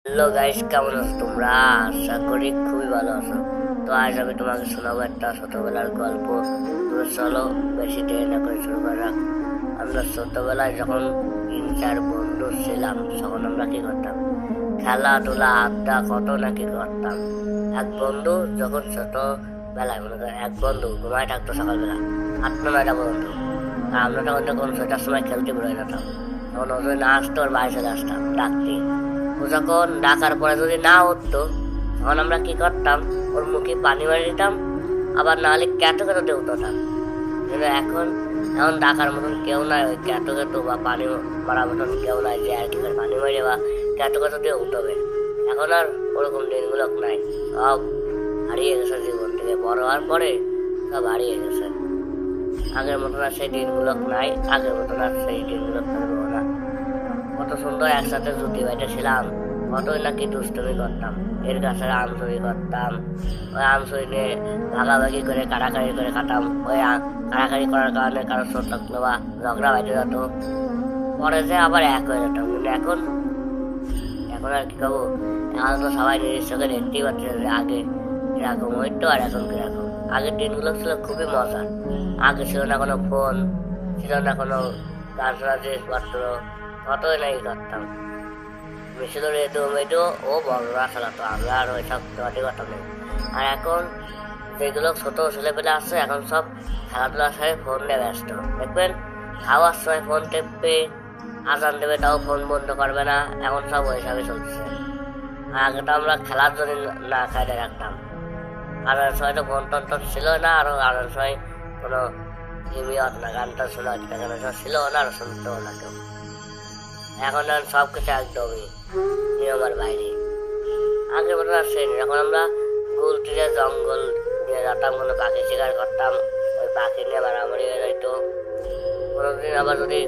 Hello guys, কেমন আছো তোমরা? আশা করি খুবই ভালো আছো। তো আজ আমি তোমাকে শোনাবো একটা ছোটবেলার গল্প। তো চলো বেশি দেরি না করে শুরু করা। আমরা ছোটবেলায় যখন 3-4 বন্ধু ছিলাম তখন আমরা কি করতাম? খেলাধুলা, আড্ডা, কত না কি করতাম। এক বন্ধু যখন ছোটবেলায় মনে করো এক বন্ধু ঘুমায় থাকতো সকালবেলা 8-9টা বন্ধু, আর আমরা তখন যখন 6টার সময় খেলতে বেরোয় যেতাম, তখন ও যদি না আসতো ওর বাড়ি চলে আসতাম ডাকতে। ও যখন ডাকার পরে যদি না উঠতো তখন আমরা কি করতাম, ওর মুখে পানি মারি দিতাম, আবার নাহলে ক্যাটো ক্যাটো দিয়ে উঠতাম। কিন্তু এখন এখন ডাকার মতন কেউ নাই, ওই ক্যাটো ক্যাটো বা পানি মারার মতন কেউ নাই যে আর কি করে পানি মারি বা ক্যাটো ক্যাটো দিয়ে উঠবে। এখন আর ওরকম দিনগুলো নাই, সব হারিয়ে গেছে জীবন থেকে। বড় হওয়ার পরে সব হারিয়ে গেছে। আগের মতন আর সেই দিনগুলো নাই, আগের মতন আর সেই দিনগুলো থাকবো না। কত সুন্দর একসাথে জুতি বাইতে ছিলাম, কতই নাকি দুষ্টুমি করতাম। এর গাছের আম চুরি করতাম, ওই আম চুরি নিয়ে ভাগাভাগি করে কাটাকাটি করে খাতাম। ওই কাটাকাটি করার কারণে কারো চোট লাগলো বা ঝগড়া বাইতে যেত, পরে যে আবার এক হয়ে যেতাম। কিন্তু এখন এখন আর কি খাবো, এখন তো সবাই নিজের চোখে দেখতেই পাচ্ছে যে আগে কিরকম হইতো আর এখন কিরকম। আগের দিনগুলো ছিল খুবই মজার। আগে ছিল না কোনো ফোন, ছিল না কোনো গান শোনার জিনিসপত্র, কতই নাই করতাম। বেশি তো রেডিও মেডিও ও বড়রা চালাতো, আমরা আর ওইসব তোমাটি করতাম নেই। আর এখন যেগুলো ছোট ছেলেপেলে আসছে এখন সব খেলাধুলার সাথে ফোন নিয়ে ব্যস্ত। দেখবেন খাওয়ার সময় ফোন টেপবে, আজান দেবে তাও ফোন বন্ধ করবে না, এখন সব ওই হিসাবে চলছে। আর আগে তো আমরা খেলার জন্য না খাইতে রাখতাম। আজানের সময় তো ফোন টোন তো ছিল না, আর আজানের সময় কোনো হিমিয়ত না, গানটা শোনা ছিল না আর শুনতেও না কেউ। এখন আর সব কিছু একদমই নিয়মের বাইরে। আগে মনে আসছে যখন আমরা গুলটিরে জঙ্গল দিয়ে যেতাম, কোনো পাখি শিকার করতাম, ওই পাখি নিয়ে মারামারি হয়ে যাইত। কোনোদিন আবার যদি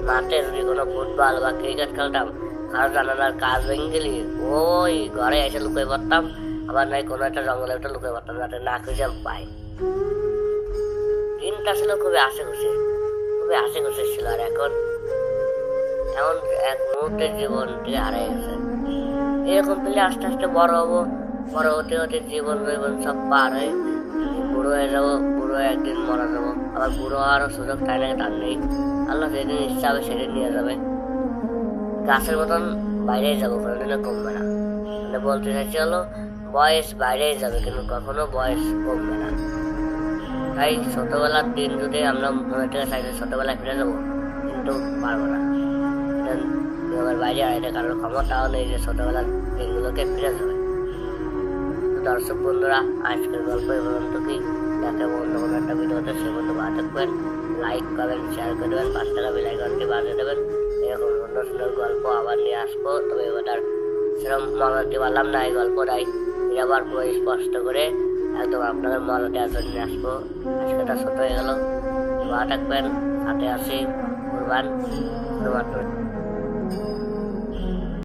মাঠে যদি কোনো ফুটবল বা ক্রিকেট খেলতাম, কারো জানালার কাজ ভেঙে গেলি ওই ঘরে এসে লুকিয়ে পড়তাম, আবার নাই কোনো একটা জঙ্গলে একটা লুকিয়ে পড়তাম যাতে না খুঁজে পাই। দিনটা ছিল খুবই হাসি খুশি ছিল। আর এখন এমন এক মুহূর্তের জীবনটি হারিয়ে গেছে। এরকম পেলে আস্তে আস্তে বড় হবো, বড় হতে হতে জীবন সব পার হয়ে বুড়ো হয়ে যাবো, বুড়ো হয়ে একদিন মারা যাবো। আবার বুড়ো হওয়ারও সুযোগ তাই না তার নেই, আল্লাহ যেদিন ইচ্ছা হবে সেদিন নিয়ে যাবে। গাছের মতন বাইরেই যাবো, কোনোদিনও কমবে না। মানে বলতে চাইছি হলো বয়স বাইরেই যাবে কিন্তু কখনো বয়স কমবে না। তাই ছোটবেলার দিন যদি আমরা মনে থেকে চাইলে ছোটবেলায় ফিরে যাবো, কিন্তু পারবো না। আমার বাইরে আর এটা কারোর ক্ষমতাও নেই যে ছোটবেলার দিনগুলোকে ফিরে যাবে। দর্শক বন্ধুরা, আজকের গল্প এই পর্যন্ত। কি দেখা অন্য কোনো একটা ভিডিওতে, সে বন্ধু ভালো থাকবেন, লাইক করবেন, শেয়ার করে দেবেন, 5 টাকা বেল আইকনটি বাজিয়ে দেবেন। এরকম সুন্দর সুন্দর গল্প আবার নিয়ে আসবো। তবে এবার সেরকম মজা দিতে পারলাম না এই গল্পটাই, আবার পুরো স্পষ্ট করে একদম আপনাদের মজা দেওয়ার জন্য নিয়ে আসবো। আজকেটা ছোট হয়ে গেল, ভালো থাকবেন, সাথে আসি কুরবান শুধুমাত্র।